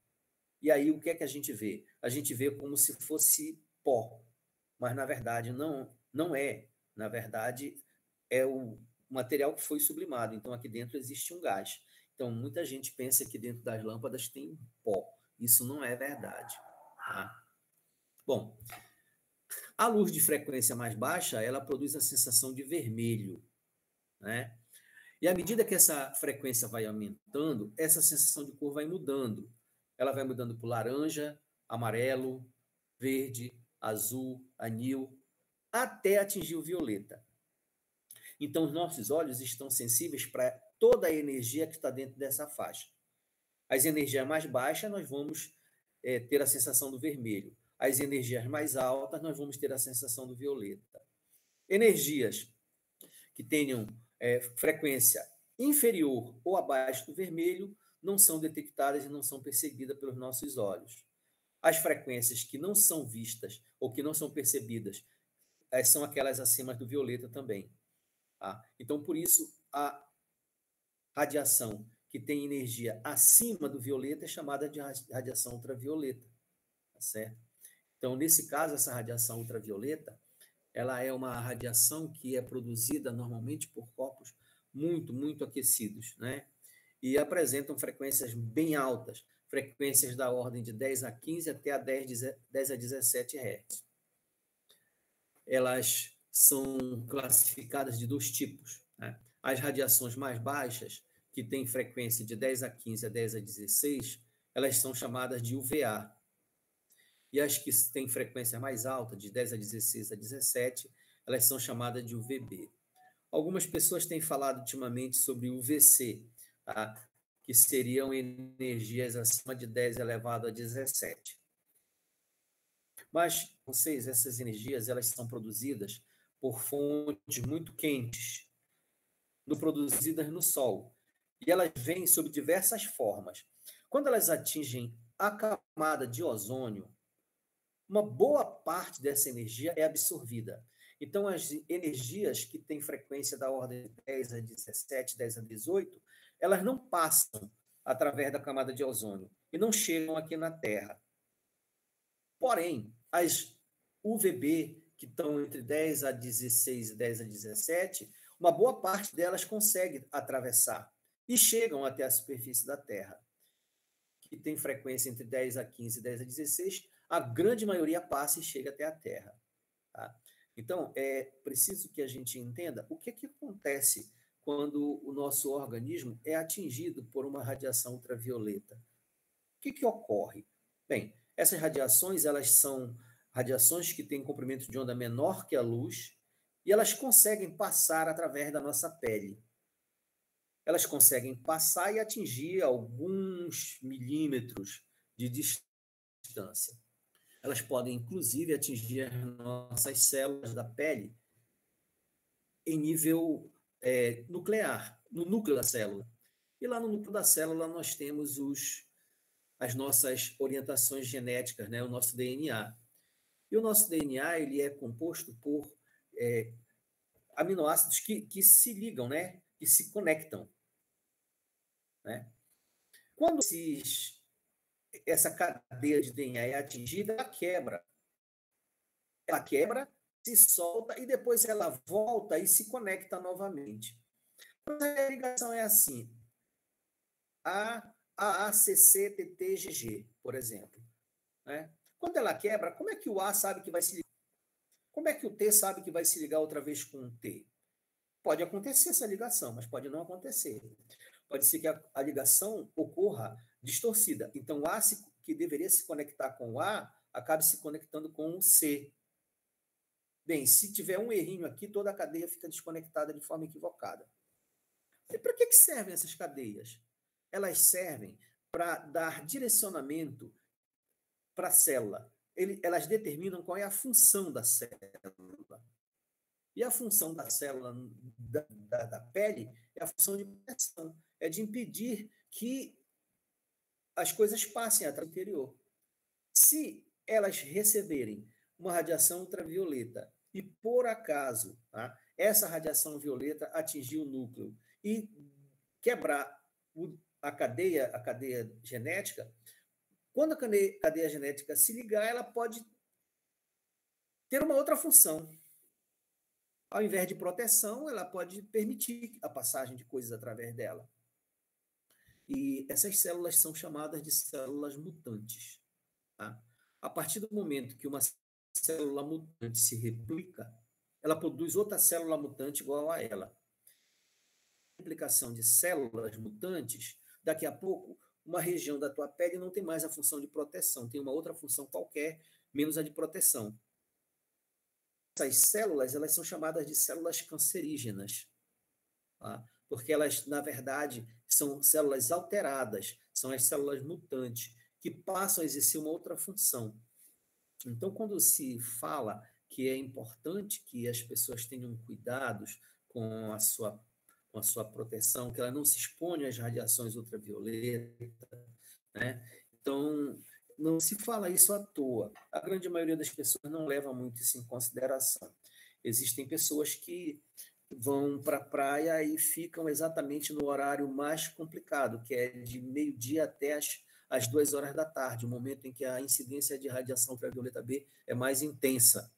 E aí o que é que a gente vê? A gente vê como se fosse pó, mas na verdade não é. Na verdade, é o material que foi sublimado. Então, aqui dentro existe um gás. Então, muita gente pensa que dentro das lâmpadas tem pó. Isso não é verdade. Tá? Bom, a luz de frequência mais baixa, ela produz a sensação de vermelho, né? E à medida que essa frequência vai aumentando, essa sensação de cor vai mudando. Ela vai mudando para laranja, amarelo, verde, azul, anil, até atingir o violeta. Então, os nossos olhos estão sensíveis para toda a energia que está dentro dessa faixa. As energias mais baixas, nós vamos ter a sensação do vermelho. As energias mais altas, nós vamos ter a sensação do violeta. Energias que tenham frequência inferior ou abaixo do vermelho não são detectadas e não são percebidas pelos nossos olhos. As frequências que não são vistas ou que não são percebidas são aquelas acima do violeta também. Tá? Então, por isso, a radiação que tem energia acima do violeta é chamada de radiação ultravioleta. Tá certo? Então, nesse caso, essa radiação ultravioleta, ela é uma radiação que é produzida normalmente por corpos muito aquecidos, né? E apresentam frequências bem altas, frequências da ordem de 10 a 15 até a 10 a 17 Hz. Elas são classificadas de dois tipos, né? As radiações mais baixas, que têm frequência de 10 a 15 a 10 a 16, elas são chamadas de UVA. E as que têm frequência mais alta, de 10 a 16 a 17, elas são chamadas de UVB. Algumas pessoas têm falado ultimamente sobre UVC, tá? Que seriam energias acima de 10 elevado a 17. Mas, vocês, essas energias, elas são produzidas por fontes muito quentes, produzidas no Sol. E elas vêm sob diversas formas. Quando elas atingem a camada de ozônio, uma boa parte dessa energia é absorvida. Então, as energias que têm frequência da ordem de 10 a 17, 10 a 18, elas não passam através da camada de ozônio e não chegam aqui na Terra. Porém, as UVB, que estão entre 10 a 16 e 10 a 17, uma boa parte delas consegue atravessar e chegam até a superfície da Terra, que tem frequência entre 10 a 15 e 10 a 16, a grande maioria passa e chega até a Terra. Tá? Então, é preciso que a gente entenda o que acontece quando o nosso organismo é atingido por uma radiação ultravioleta. O que ocorre? Bem, essas radiações, elas são radiações que têm comprimento de onda menor que a luz e elas conseguem passar através da nossa pele. Elas conseguem passar e atingir alguns milímetros de distância. Elas podem, inclusive, atingir as nossas células da pele em nível nuclear, no núcleo da célula. E lá no núcleo da célula nós temos as nossas orientações genéticas, né? O nosso DNA. E o nosso DNA ele é composto por aminoácidos que se ligam, né? Que se conectam. Né? Quando essa cadeia de DNA é atingida, ela quebra. Ela quebra, se solta e depois ela volta e se conecta novamente. A ligação é assim: AACCTTGG, por exemplo. Né? Quando ela quebra, como é que o A sabe que vai se ligar? Como é que o T sabe que vai se ligar outra vez com o T? Pode acontecer essa ligação, mas pode não acontecer. Pode ser que a ligação ocorra distorcida. Então, o A que deveria se conectar com o A, acabe se conectando com o C. Bem, se tiver um errinho aqui, toda a cadeia fica desconectada de forma equivocada. E para que servem essas cadeias? Elas servem para dar direcionamento para a célula. Elas determinam qual é a função da célula. E a função da célula da pele é a função de proteção, é de impedir que as coisas passem até o interior. Se elas receberem uma radiação ultravioleta e, por acaso, tá, essa radiação violeta atingir o núcleo e quebrar a cadeia genética, quando a cadeia genética se ligar, ela pode ter uma outra função. Ao invés de proteção, ela pode permitir a passagem de coisas através dela. E essas células são chamadas de células mutantes. Tá? A partir do momento que uma célula mutante se replica, ela produz outra célula mutante igual a ela. A replicação de células mutantes, daqui a pouco, uma região da tua pele não tem mais a função de proteção, tem uma outra função qualquer, menos a de proteção. essas células, elas são chamadas de células cancerígenas, tá? Porque elas, na verdade, são células alteradas, são as células mutantes, que passam a exercer uma outra função. Então, quando se fala que é importante que as pessoas tenham cuidados com a sua proteção, que ela não se exponha às radiações ultravioletas, né? Então, não se fala isso à toa. A grande maioria das pessoas não leva muito isso em consideração. Existem pessoas que vão para a praia e ficam exatamente no horário mais complicado, que é de meio-dia até às 2 horas da tarde, o momento em que a incidência de radiação ultravioleta B é mais intensa.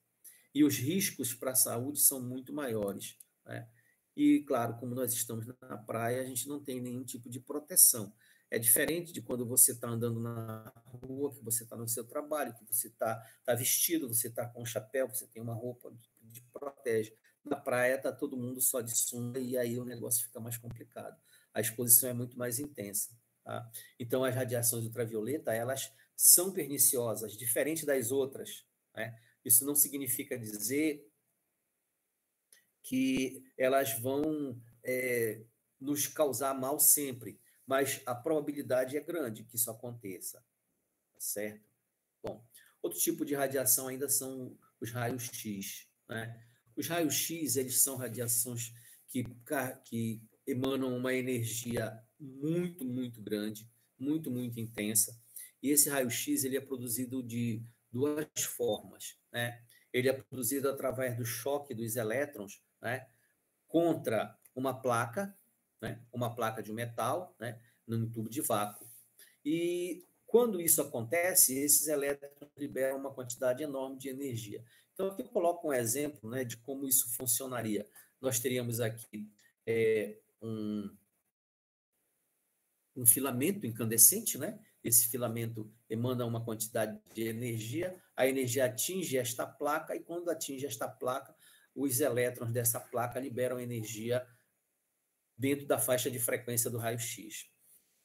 E os riscos para a saúde são muito maiores, né? E, claro, como nós estamos na praia, a gente não tem nenhum tipo de proteção. É diferente de quando você está andando na rua, que você está no seu trabalho, que você tá vestido, você está com um chapéu, você tem uma roupa que protege. Na praia está todo mundo só de sunga e aí o negócio fica mais complicado. A exposição é muito mais intensa, tá? Então, as radiações ultravioleta, elas são perniciosas, diferente das outras, né? Isso não significa dizer que elas vão nos causar mal sempre, mas a probabilidade é grande que isso aconteça, tá certo? Bom, outro tipo de radiação ainda são os raios-x, né? Os raios-x, eles são radiações que emanam uma energia muito, muito grande, muito, muito intensa, e esse raio-x ele é produzido de duas formas, né? Ele é produzido através do choque dos elétrons, né, contra uma placa de metal, né, num tubo de vácuo. E quando isso acontece, esses elétrons liberam uma quantidade enorme de energia. Então, aqui eu coloco um exemplo, né, de como isso funcionaria. Nós teríamos aqui um filamento incandescente, né? Esse filamento emana uma quantidade de energia, a energia atinge esta placa, e quando atinge esta placa, os elétrons dessa placa liberam energia dentro da faixa de frequência do raio-x.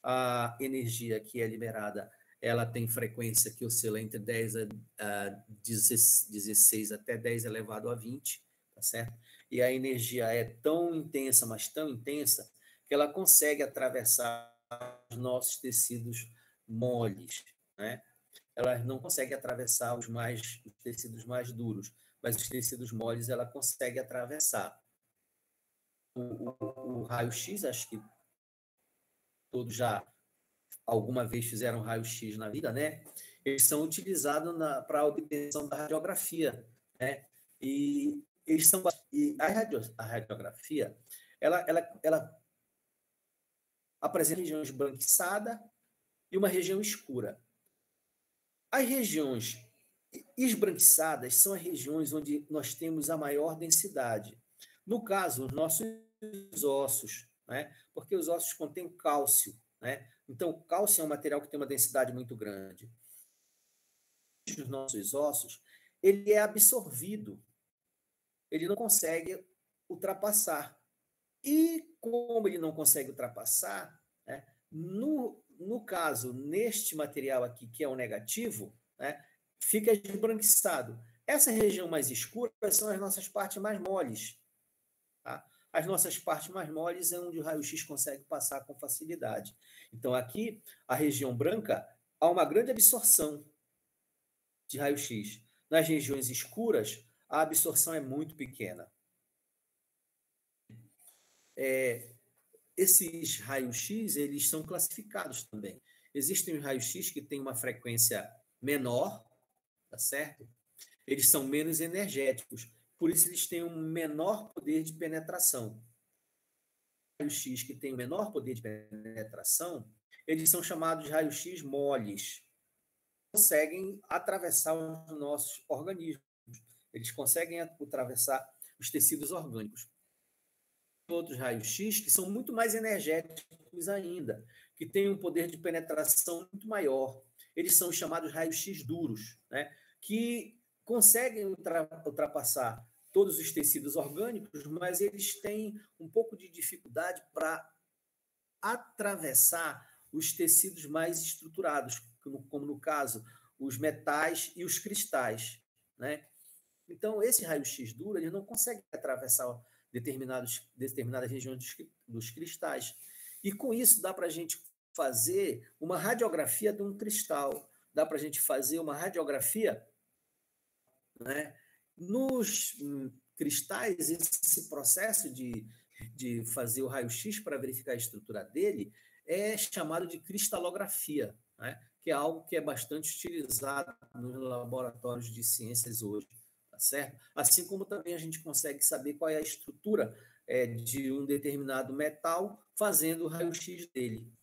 A energia que é liberada, ela tem frequência que oscila entre 10 a 16 até 10 elevado a 20, tá certo? E a energia é tão intensa, mas tão intensa, que ela consegue atravessar os nossos tecidos moles, né? Ela não consegue atravessar os tecidos mais duros, mas os tecidos moles ela consegue atravessar. O raio-x, acho que todos já alguma vez fizeram raio-x na vida, né? Eles são utilizados para a obtenção da radiografia, né? E eles são e a radiografia, ela apresenta região esbranquiçada e uma região escura. As regiões esbranquiçadas são as regiões onde nós temos a maior densidade. No caso, os nossos ossos, né? Porque os ossos contêm cálcio, né? Então, o cálcio é um material que tem uma densidade muito grande. Os nossos ossos, ele é absorvido, ele não consegue ultrapassar. E como ele não consegue ultrapassar, né? No caso, neste material aqui, que é o negativo, né? Fica esbranquiçado. Essa região mais escura são as nossas partes mais moles. Tá? As nossas partes mais moles é onde o raio-x consegue passar com facilidade. Então, aqui, a região branca, há uma grande absorção de raio-x. Nas regiões escuras, a absorção é muito pequena. Esses raios-x, eles são classificados também. Existem raios-x que têm uma frequência menor, tá certo? Eles são menos energéticos, por isso eles têm um menor poder de penetração. Raios-x que têm o menor poder de penetração, eles são chamados de raios-x moles. Conseguem atravessar os nossos organismos. Eles conseguem atravessar os tecidos orgânicos. Outros raios-x que são muito mais energéticos ainda, que têm um poder de penetração muito maior. Eles são chamados raios-x duros, né? Que conseguem ultrapassar todos os tecidos orgânicos, mas eles têm um pouco de dificuldade para atravessar os tecidos mais estruturados, como no caso os metais e os cristais, né? Então, esse raio-x duro, ele não consegue atravessar determinadas regiões dos cristais. E com isso, dá para a gente fazer uma radiografia de um cristal, dá para a gente fazer uma radiografia, né? Nos cristais, esse processo de fazer o raio-x para verificar a estrutura dele é chamado de cristalografia, né? Que é algo que é bastante utilizado nos laboratórios de ciências hoje, tá certo? Assim como também a gente consegue saber qual é a estrutura de um determinado metal fazendo o raio-x dele.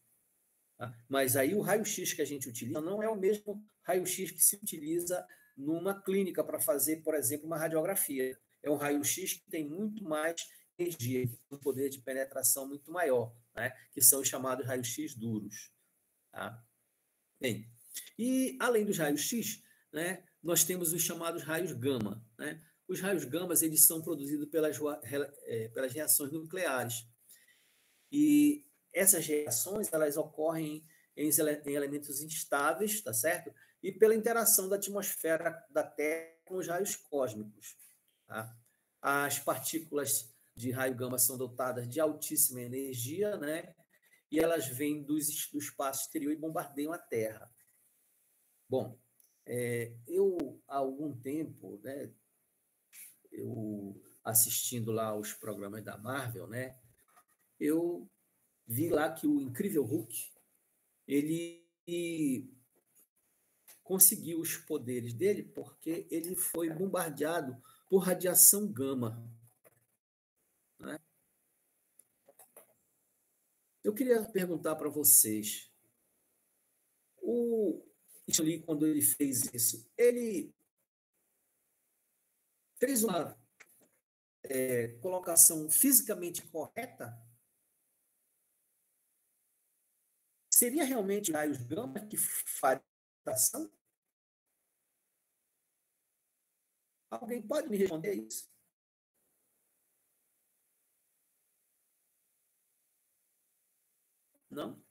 Tá? Mas aí o raio-x que a gente utiliza não é o mesmo raio-x que se utiliza numa clínica para fazer, por exemplo, uma radiografia. É um raio-x que tem muito mais energia, um poder de penetração muito maior, né? Que são os chamados raios-x duros. Tá? Bem, e além dos raios-x, né, nós temos os chamados raios gama. Né? Os raios gamas eles são produzidos pelas reações nucleares. E essas reações elas ocorrem em elementos instáveis, tá certo? E pela interação da atmosfera da Terra com os raios cósmicos. Tá? As partículas de raio gama são dotadas de altíssima energia, né? E elas vêm do espaço exterior e bombardeiam a Terra. Bom, eu há algum tempo, né? Eu assistindo lá os programas da Marvel, né? Eu vi lá que o Incrível Hulk, ele conseguiu os poderes dele porque ele foi bombardeado por radiação gama. Né? Eu queria perguntar para vocês, o Stan Lee, quando ele fez isso, ele fez uma colocação fisicamente correta? Seria realmente raios gama que faria a radiação? Alguém pode me responder isso? Não?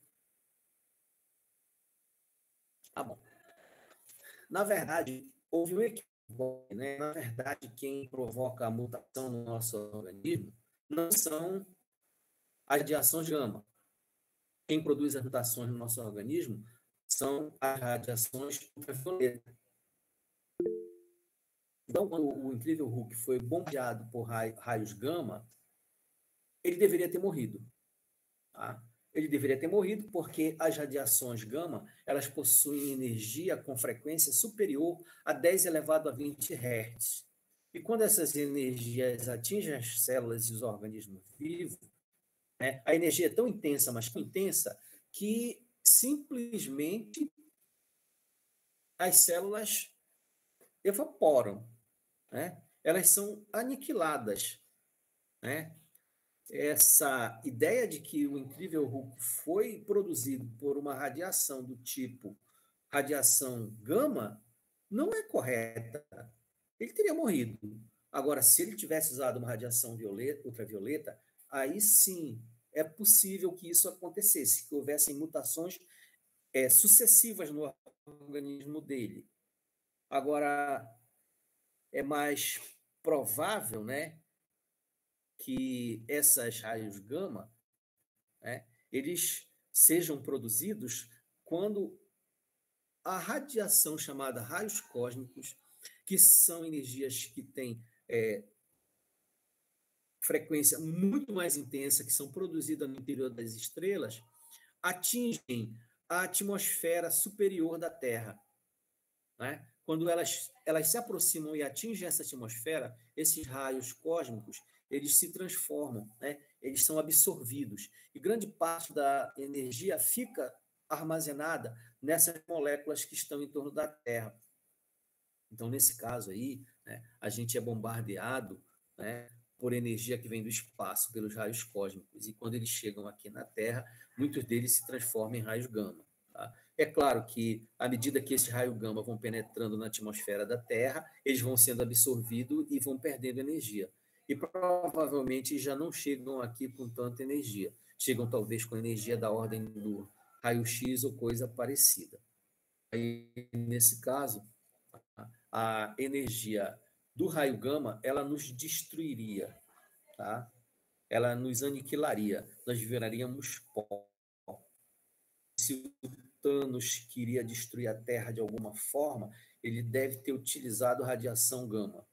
Tá bom. Na verdade, houve um equívoco, né? Na verdade, quem provoca a mutação no nosso organismo não são as radiações gama. Quem produz as mutações no nosso organismo são as radiações ultravioleta. Então, quando o Incrível Hulk foi bombeado por raios gama, ele deveria ter morrido. Tá? Ele deveria ter morrido porque as radiações gama elas possuem energia com frequência superior a 10 elevado a 20 Hz. E quando essas energias atingem as células e os organismos vivos, né, a energia é tão intensa, mas tão intensa, que simplesmente as células evaporam, né? Elas são aniquiladas. Né? Essa ideia de que o Incrível Hulk foi produzido por uma radiação do tipo radiação gama não é correta. Ele teria morrido. Agora, se ele tivesse usado uma radiação ultravioleta, aí sim é possível que isso acontecesse, que houvessem mutações sucessivas no organismo dele. Agora, é mais provável, né, que essas raios gama, né, eles sejam produzidos quando a radiação chamada raios cósmicos, que são energias que têm frequência muito mais intensa, que são produzidas no interior das estrelas, atingem a atmosfera superior da Terra. Né? Quando elas se aproximam e atingem essa atmosfera, esses raios cósmicos, eles se transformam, né? Eles são absorvidos. E grande parte da energia fica armazenada nessas moléculas que estão em torno da Terra. Então, nesse caso aí, né, a gente é bombardeado, né, por energia que vem do espaço, pelos raios cósmicos. E quando eles chegam aqui na Terra, muitos deles se transformam em raios gama. Tá? É claro que, à medida que esses raios gama vão penetrando na atmosfera da Terra, eles vão sendo absorvidos e vão perdendo energia. E provavelmente já não chegam aqui com tanta energia. Chegam talvez com energia da ordem do raio-x ou coisa parecida. Aí, nesse caso, a energia do raio gama, ela nos destruiria, tá? Ela nos aniquilaria, nós viraríamos pó. Se o Thanos queria destruir a Terra de alguma forma, ele deve ter utilizado radiação gama,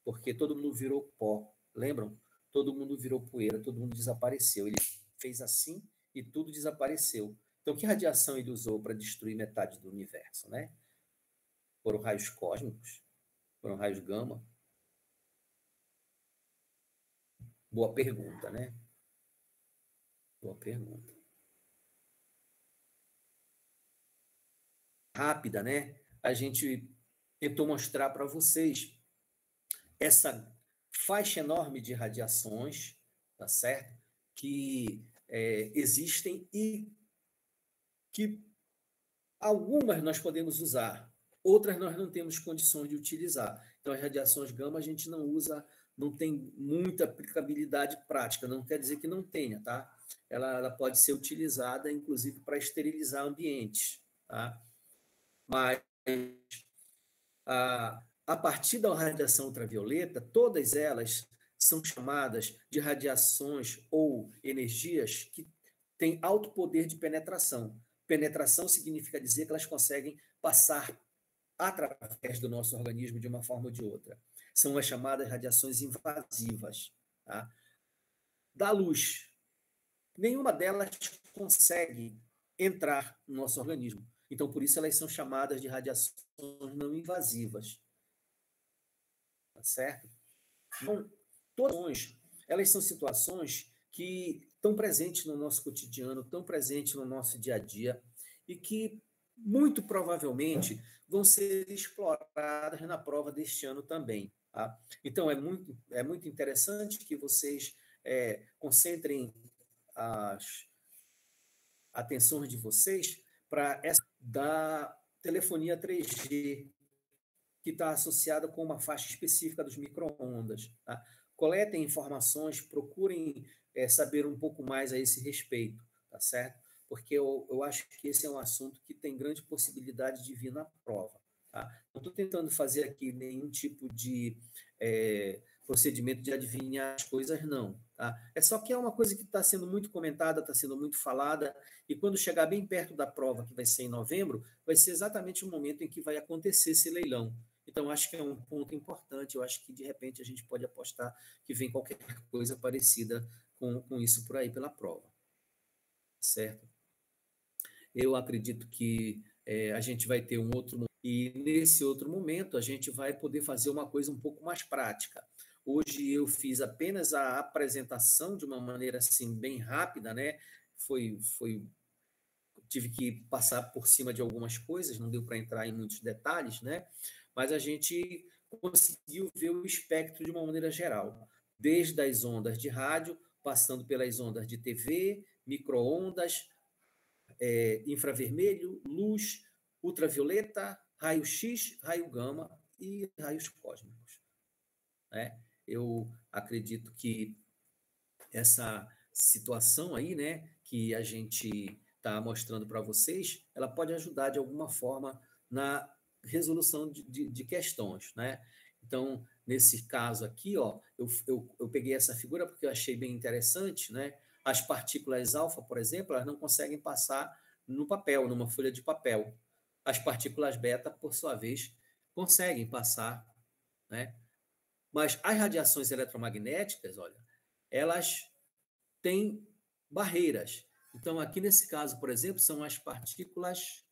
porque todo mundo virou pó, lembram? Todo mundo virou poeira, todo mundo desapareceu. Ele fez assim e tudo desapareceu. Então, que radiação ele usou para destruir metade do universo, né? Foram raios cósmicos? Foram raios gama? Boa pergunta, né? Boa pergunta. Rápida, né? A gente tentou mostrar para vocês essa faixa enorme de radiações, tá certo? Que existem e que algumas nós podemos usar, outras nós não temos condições de utilizar. Então, as radiações gama a gente não usa, não tem muita aplicabilidade prática, não quer dizer que não tenha, tá? Ela pode ser utilizada, inclusive, para esterilizar ambientes, tá? Mas a partir da radiação ultravioleta, todas elas são chamadas de radiações ou energias que têm alto poder de penetração. Penetração significa dizer que elas conseguem passar através do nosso organismo de uma forma ou de outra. São as chamadas radiações invasivas. Tá? Da luz, nenhuma delas consegue entrar no nosso organismo. Então, por isso, elas são chamadas de radiações não invasivas. Tá certo? Então, todas elas são situações que estão presentes no nosso cotidiano, estão presentes no nosso dia a dia e que muito provavelmente vão ser exploradas na prova deste ano também. Tá? Então, é muito interessante que vocês concentrem as atenções de vocês para essa da telefonia 3G, que está associada com uma faixa específica dos micro-ondas. Tá? Coletem informações, procurem saber um pouco mais a esse respeito, tá certo? Porque eu acho que esse é um assunto que tem grande possibilidade de vir na prova. Tá? Não estou tentando fazer aqui nenhum tipo de procedimento de adivinhar as coisas, não. Tá? É só que é uma coisa que está sendo muito comentada, está sendo muito falada, e quando chegar bem perto da prova, que vai ser em novembro, vai ser exatamente o momento em que vai acontecer esse leilão. Então, acho que é um ponto importante. Eu acho que, de repente, a gente pode apostar que vem qualquer coisa parecida com isso por aí pela prova. Certo? Eu acredito que a gente vai ter um outro momento, e nesse outro momento a gente vai poder fazer uma coisa um pouco mais prática. Hoje eu fiz apenas a apresentação de uma maneira assim bem rápida, né? Tive que passar por cima de algumas coisas, não deu para entrar em muitos detalhes, né? Mas a gente conseguiu ver o espectro de uma maneira geral, desde as ondas de rádio, passando pelas ondas de TV, micro-ondas, infravermelho, luz, ultravioleta, raio-x, raio gama e raios cósmicos. Né? Eu acredito que essa situação aí, né, que a gente está mostrando para vocês, ela pode ajudar de alguma forma na resolução de questões, né? Então, nesse caso aqui, ó, eu peguei essa figura porque eu achei bem interessante, né? As partículas alfa, por exemplo, elas não conseguem passar no papel, numa folha de papel. As partículas beta, por sua vez, conseguem passar, né? Mas as radiações eletromagnéticas, olha, elas têm barreiras. Então, aqui nesse caso, por exemplo, são as partículas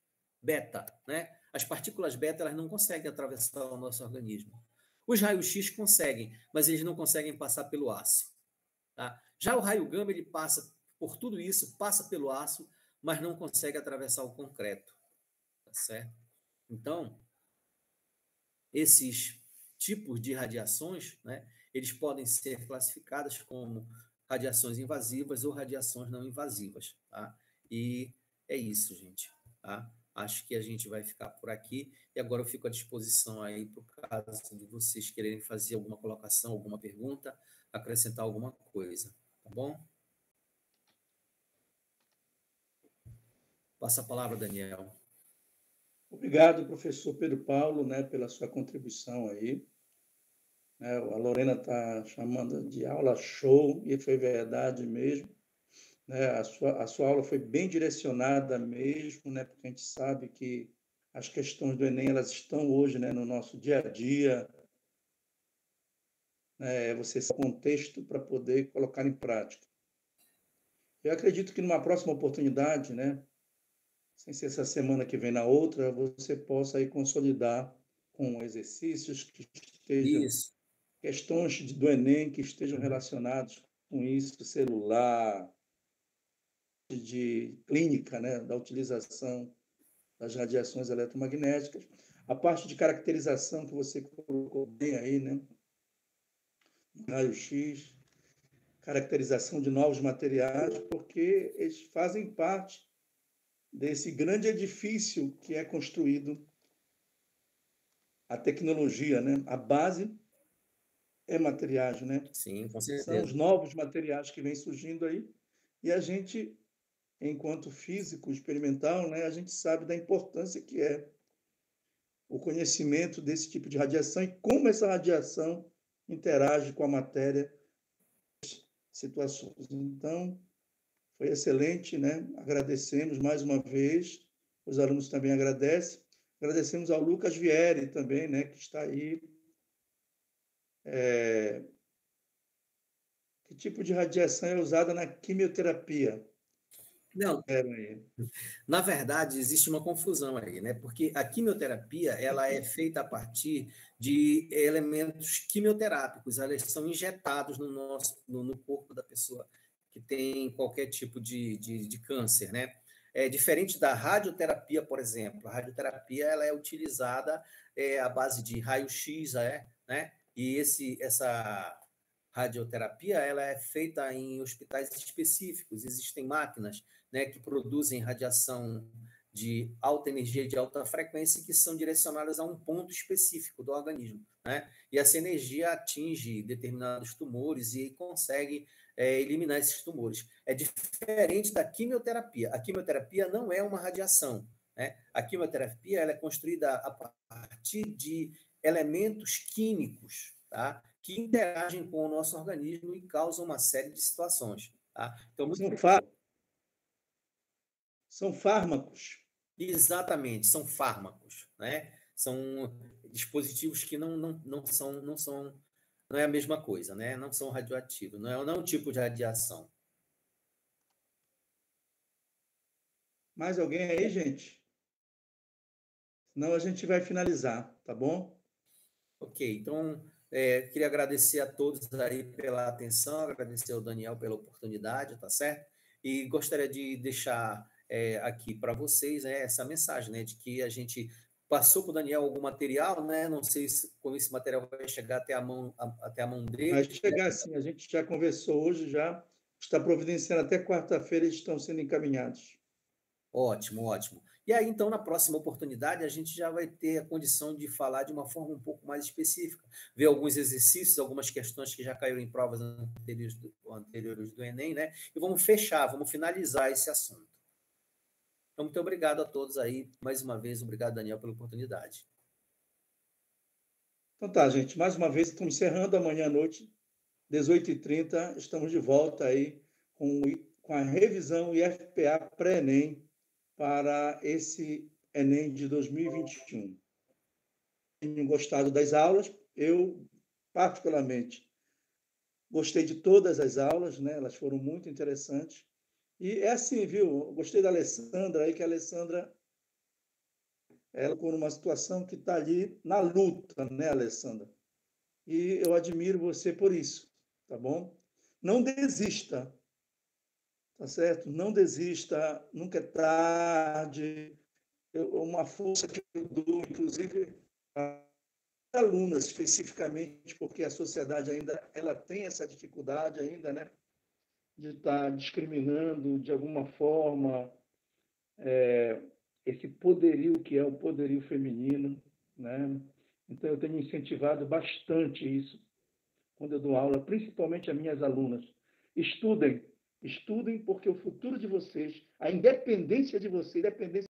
beta, né? As partículas beta, elas não conseguem atravessar o nosso organismo. Os raios-x conseguem, mas eles não conseguem passar pelo aço. Tá? Já o raio gama, ele passa por tudo isso, passa pelo aço, mas não consegue atravessar o concreto. Tá certo? Então, esses tipos de radiações, né, eles podem ser classificados como radiações invasivas ou radiações não invasivas. Tá? E é isso, gente. Tá? Acho que a gente vai ficar por aqui e agora eu fico à disposição aí por caso de vocês quererem fazer alguma colocação, alguma pergunta, acrescentar alguma coisa. Tá bom? Passa a palavra, Daniel. Obrigado, professor Pedro Paulo, né, pela sua contribuição aí. né? A Lorena está chamando de aula show, e foi verdade mesmo, né? A sua aula foi bem direcionada mesmo, né? Porque a gente sabe que as questões do Enem, elas estão hoje, né, no nosso dia a dia, né? Você tem contexto para poder colocar em prática. Eu acredito que numa próxima oportunidade, né, sem ser essa semana que vem na outra, você possa aí consolidar com exercícios que estejam, Isso. questões do Enem que estejam relacionados com isso, celular, de clínica, né, da utilização das radiações eletromagnéticas, a parte de caracterização que você colocou bem aí, né, raio-x, caracterização de novos materiais, porque eles fazem parte desse grande edifício que é construído a tecnologia, né? A base é materiais, né? Sim, com São os certeza. novos materiais que vêm surgindo aí, e a gente, enquanto físico experimental, né, a gente sabe da importância que é o conhecimento desse tipo de radiação e como essa radiação interage com a matéria, situações. Então, foi excelente, né? Agradecemos mais uma vez, os alunos também agradecem. Agradecemos ao Lucas Vieri também, né, que está aí. Que tipo de radiação é usada na quimioterapia? Não, Aí. na verdade, existe uma confusão aí, né? Porque a quimioterapia, ela é feita a partir de elementos quimioterápicos, eles são injetados no corpo da pessoa que tem qualquer tipo de câncer, né? É diferente da radioterapia, por exemplo. A radioterapia, ela é utilizada à base de raio-x, né? E essa radioterapia, ela é feita em hospitais específicos, existem máquinas, né, que produzem radiação de alta energia, de alta frequência, que são direcionadas a um ponto específico do organismo, né? E essa energia atinge determinados tumores e consegue eliminar esses tumores. É diferente da quimioterapia. A quimioterapia não é uma radiação, né? A quimioterapia ela é construída a partir de elementos químicos, tá? Que interagem com o nosso organismo e causam uma série de situações, tá? Então, muito São fármacos. exatamente, são fármacos, né? São dispositivos que não é a mesma coisa, né? Não são radioativos, não é um tipo de radiação. Mais alguém aí, gente? Senão a gente vai finalizar, tá bom? Ok, então queria agradecer a todos aí pela atenção, agradecer ao Daniel pela oportunidade, tá certo? E gostaria de deixar aqui para vocês essa mensagem, né, de que a gente passou para o Daniel algum material, né? Não sei como esse material vai chegar até a mão Vai dele. chegar sim, a gente já conversou hoje, já está providenciando até quarta-feira, eles estão sendo encaminhados. Ótimo, ótimo. E aí, então, na próxima oportunidade, a gente já vai ter a condição de falar de uma forma um pouco mais específica, ver alguns exercícios, algumas questões que já caíram em provas anteriores do Enem, né? E vamos fechar, vamos finalizar esse assunto. Então, muito obrigado a todos aí, mais uma vez, obrigado, Daniel, pela oportunidade. Então tá, gente, mais uma vez, estamos encerrando amanhã à noite, 18h30, estamos de volta aí com a revisão IFPA pré-ENEM para esse Enem de 2021. Tenho gostado das aulas, eu particularmente gostei de todas as aulas, né? Elas foram muito interessantes. E é assim, viu? Gostei da Alessandra aí, que a Alessandra ela por uma situação que está ali na luta, né, Alessandra? E eu admiro você por isso, tá bom? Não desista, tá certo? Não desista, nunca é tarde. Uma força que eu dou, inclusive, a alunas especificamente, porque a sociedade ainda ela tem essa dificuldade ainda, né, de estar discriminando de alguma forma esse poderio que é o poderio feminino, né? Então eu tenho incentivado bastante isso quando eu dou aula, principalmente a minhas alunas. Estudem, estudem porque o futuro de vocês, a independência de vocês, a independência